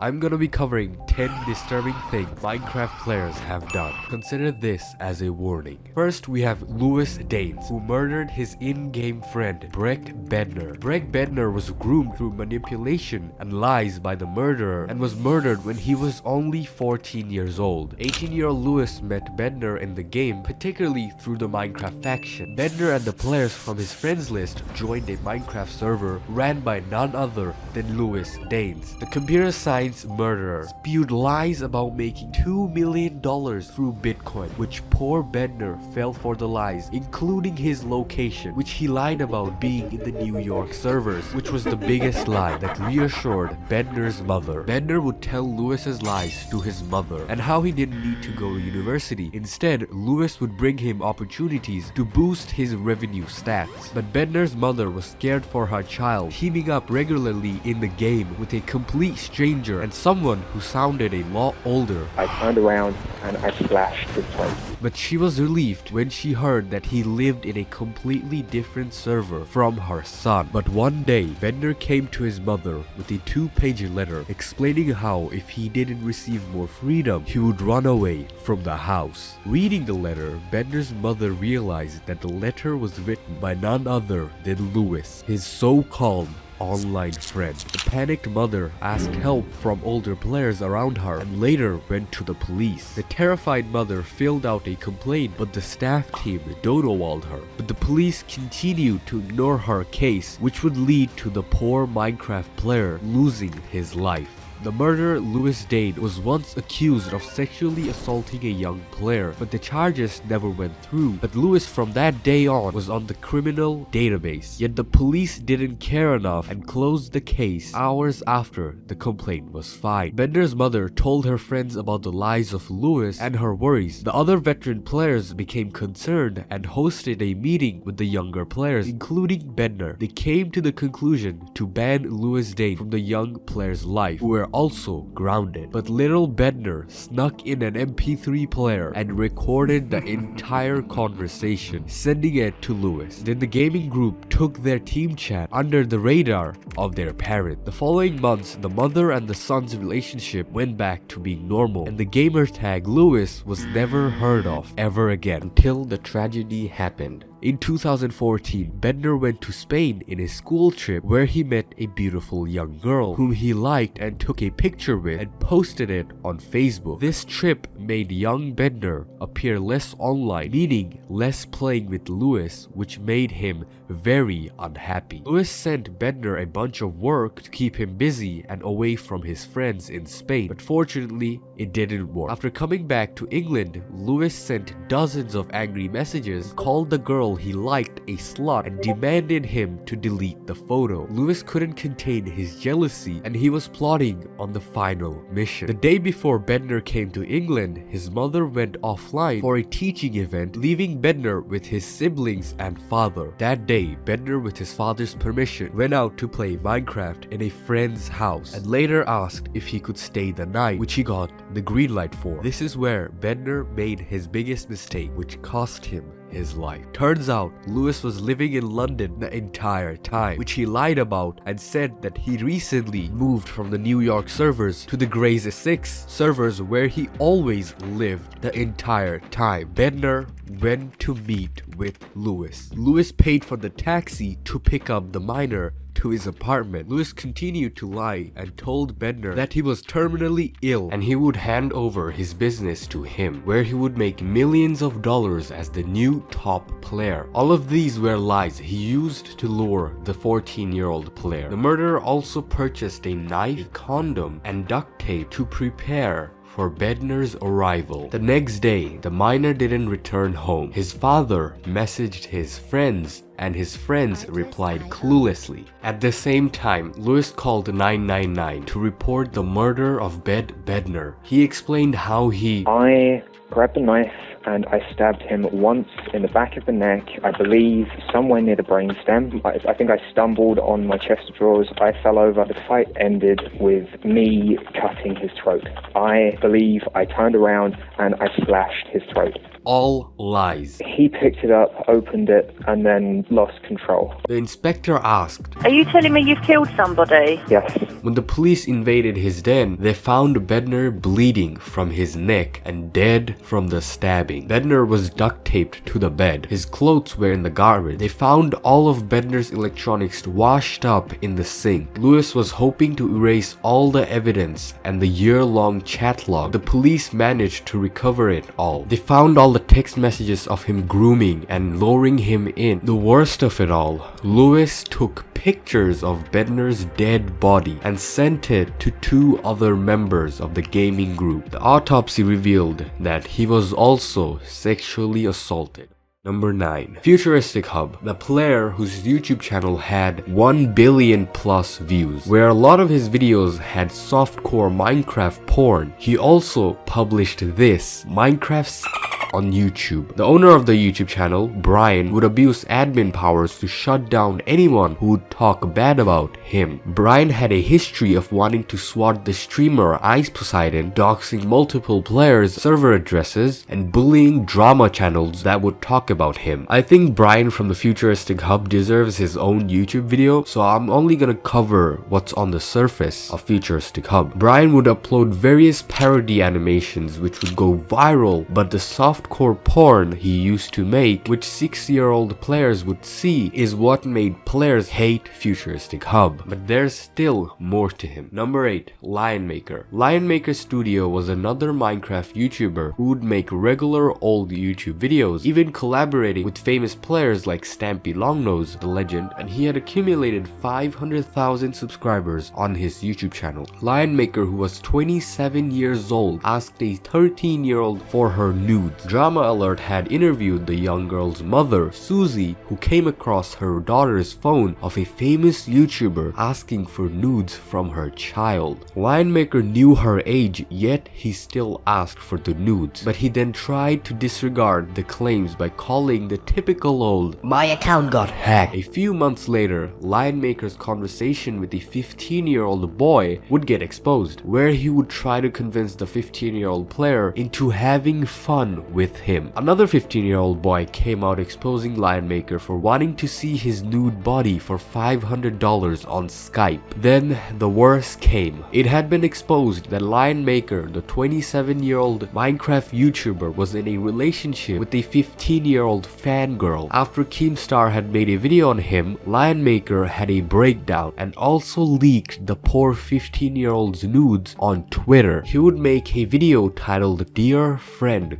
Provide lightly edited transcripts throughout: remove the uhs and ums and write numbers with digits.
I'm gonna be covering 10 disturbing things Minecraft players have done. Consider this as a warning. First, we have Louis Daines, who murdered his in-game friend, Breck Bednar. Breck Bednar was groomed through manipulation and lies by the murderer and was murdered when he was only 14 years old. 18-year-old Louis met Bednar in the game, particularly through the Minecraft faction. Bednar and the players from his friends list joined a Minecraft server ran by none other than Louis Daines. The computer science murderer spewed lies about making $2 million through Bitcoin, which poor Bednar fell for the lies, including his location, which he lied about being in the New York servers, which was the biggest lie that reassured Bednar's mother. Bednar would tell Louis's lies to his mother and how he didn't need to go to university. Instead, Louis would bring him opportunities to boost his revenue stats. But Bednar's mother was scared for her child, teaming up regularly in the game with a complete stranger and someone who sounded a lot older. I turned around and I slashed his throat. But she was relieved when she heard that he lived in a completely different server from her son. But one day, Bednar came to his mother with a 2-page letter explaining how if he didn't receive more freedom, he would run away from the house. Reading the letter, Bednar's mother realized that the letter was written by none other than Louis, his so-called online friend. The panicked mother asked help from older players around her and later went to the police. The terrified mother filled out a complaint, but the staff team stonewalled her. But the police continued to ignore her case, which would lead to the poor Minecraft player losing his life. The murderer Louis Daines was once accused of sexually assaulting a young player, but the charges never went through. But Louis from that day on was on the criminal database. Yet the police didn't care enough and closed the case hours after the complaint was filed. Bednar's mother told her friends about the lies of Louis and her worries. The other veteran players became concerned and hosted a meeting with the younger players, including Bednar. They came to the conclusion to ban Louis Daines from the young player's life, who were also grounded. But little Bednar snuck in an MP3 player and recorded the entire conversation, sending it to Louis. Then the gaming group took their team chat under the radar of their parent. The following months, the mother and the son's relationship went back to being normal, and the gamer tag Louis was never heard of ever again until the tragedy happened. In 2014, Bednar went to Spain in a school trip where he met a beautiful young girl whom he liked and took a picture with and posted it on Facebook. This trip made young Bednar appear less online, meaning less playing with Louis, which made him very unhappy. Louis sent Bednar a bunch of work to keep him busy and away from his friends in Spain, but fortunately, it didn't work. After coming back to England, Louis sent dozens of angry messages, called the girl he liked a slut, and demanded him to delete the photo. Louis couldn't contain his jealousy and he was plotting on the final mission. The day before Bednar came to England, his mother went offline for a teaching event, leaving Bednar with his siblings and father. That day, Bednar, with his father's permission, went out to play Minecraft in a friend's house and later asked if he could stay the night, which he got the green light for. This is where Bednar made his biggest mistake, which cost him his life. Turns out, Louis was living in London the entire time, which he lied about and said that he recently moved from the New York servers to the Grays 6 servers where he always lived the entire time. Bednar went to meet with Louis. Louis paid for the taxi to pick up the miner to his apartment. Louis continued to lie and told Bednar that he was terminally ill and he would hand over his business to him, where he would make millions of dollars as the new top player. All of these were lies he used to lure the 14-year-old player. The murderer also purchased a knife, a condom, and duct tape to prepare for Bednar's arrival. The next day, the miner didn't return home. His father messaged his friends and his friends replied cluelessly. At the same time, Louis called 999 to report the murder of Bednar. He explained how I grabbed a knife and I stabbed him once in the back of the neck, I believe somewhere near the brainstem. I think I stumbled on my chest of drawers, I fell over. The fight ended with me cutting his throat. I believe I turned around and I slashed his throat. All lies. He picked it up, opened it, and then lost control. The inspector asked, Are you telling me you've killed somebody? Yes. When the police invaded his den, they found Bednar bleeding from his neck and dead from the stabbing. Bednar was duct taped to the bed. His clothes were in the garbage. They found all of Bednar's electronics washed up in the sink. Lewis was hoping to erase all the evidence and the year-long chat log. The police managed to recover it all. They found all the text messages of him grooming and luring him in. The worst of it all, Lewis took pictures of Bednar's dead body and sent it to 2 other members of the gaming group. The autopsy revealed that he was also sexually assaulted. Number 9. Futuristic Hub, the player whose YouTube channel had 1 billion plus views. Where a lot of his videos had softcore Minecraft porn, he also published this, Minecraft on YouTube. The owner of the YouTube channel, Brian, would abuse admin powers to shut down anyone who would talk bad about him. Brian had a history of wanting to swat the streamer Ice Poseidon, doxing multiple players' server addresses, and bullying drama channels that would talk about him. I think Brian from the Futuristic Hub deserves his own YouTube video, so I'm only gonna cover what's on the surface of Futuristic Hub. Brian would upload various parody animations which would go viral, but the softcore porn he used to make, which 6-year-old players would see, is what made players hate Futuristic Hub. But there's still more to him. Number 8. Lionmaker. Lionmaker Studio was another Minecraft YouTuber who would make regular old YouTube videos, even collaborating with famous players like Stampy Longnose, the legend, and he had accumulated 500,000 subscribers on his YouTube channel. Lionmaker, who was 27 years old, asked a 13-year-old for her nudes. Drama Alert had interviewed the young girl's mother, Susie, who came across her daughter's phone of a famous YouTuber asking for nudes from her child. Lionmaker knew her age, yet he still asked for the nudes, but he then tried to disregard the claims by calling the typical old, "My account got hacked." A few months later, Lionmaker's conversation with a 15-year-old boy would get exposed, where he would try to convince the 15-year-old player into having fun with him. Another 15-year-old boy came out exposing Lionmaker for wanting to see his nude body for $500 on Skype. Then the worst came. It had been exposed that Lionmaker, the 27-year-old Minecraft YouTuber, was in a relationship with a 15-year-old fangirl. After Keemstar had made a video on him, Lionmaker had a breakdown and also leaked the poor 15-year-old's nudes on Twitter. He would make a video titled "Dear Friend?"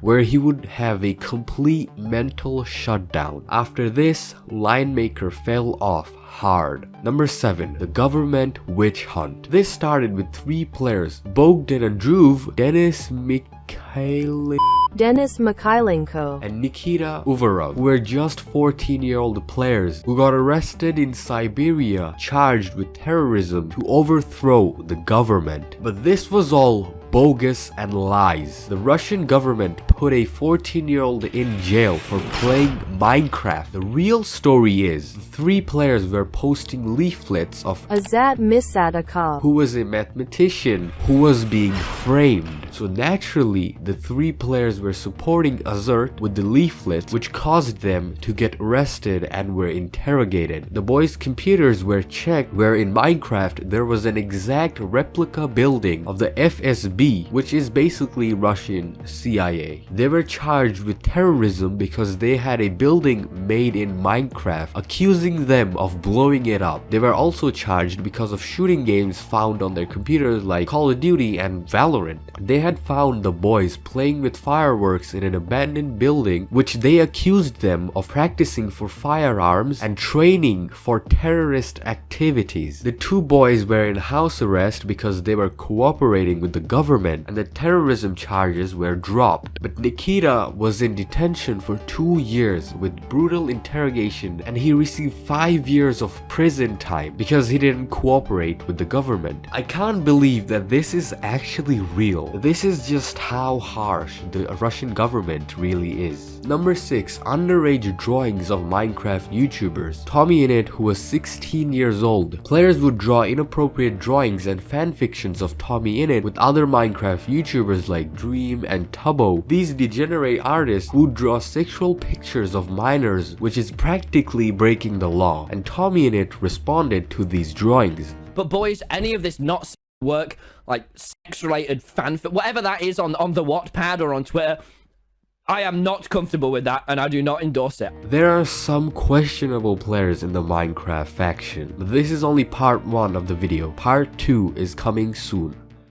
where he would have a complete mental shutdown. After this, Lionmaker fell off hard. Number 7. The Government Witch Hunt. This started with 3 players, Bogdan Andrew, Dennis Mikhailenko, and Nikita Uvarov, who were just 14-year-old players who got arrested in Siberia, charged with terrorism to overthrow the government. But this was all bogus and lies. The Russian government put a 14-year-old in jail for playing Minecraft. The real story is, the 3 players were posting leaflets of Azat Misadakov, who was a mathematician who was being framed. So naturally, the 3 players were supporting Azat with the leaflets, which caused them to get arrested and were interrogated. The boys' computers were checked, where in Minecraft there was an exact replica building of the FSB, which is basically Russian CIA. They were charged with terrorism because they had a building made in Minecraft, accusing them of blowing it up. They were also charged because of shooting games found on their computers like Call of Duty and Valorant. They had found the boys playing with fireworks in an abandoned building, which they accused them of practicing for firearms and training for terrorist activities. The 2 boys were in house arrest because they were cooperating with the government, and the terrorism charges were dropped. But Nikita was in detention for 2 years with brutal interrogation, and he received 5 years of prison time because he didn't cooperate with the government. I can't believe that this is actually real. This is just how harsh the Russian government really is. Number 6. Underage drawings of Minecraft YouTubers. TommyInnit, who was 16 years old. Players would draw inappropriate drawings and fanfictions of TommyInnit with other Minecraft YouTubers like Dream and Tubbo. These these degenerate artists who draw sexual pictures of minors, which is practically breaking the law, and Tommy in it responded to these drawings. But boys, any of this not work, like sex-related fanfic, whatever that is on the Wattpad or on Twitter, I am not comfortable with that, and I do not endorse it. There are some questionable players in the Minecraft faction, but this is only part 1 of the video. Part 2 is coming soon.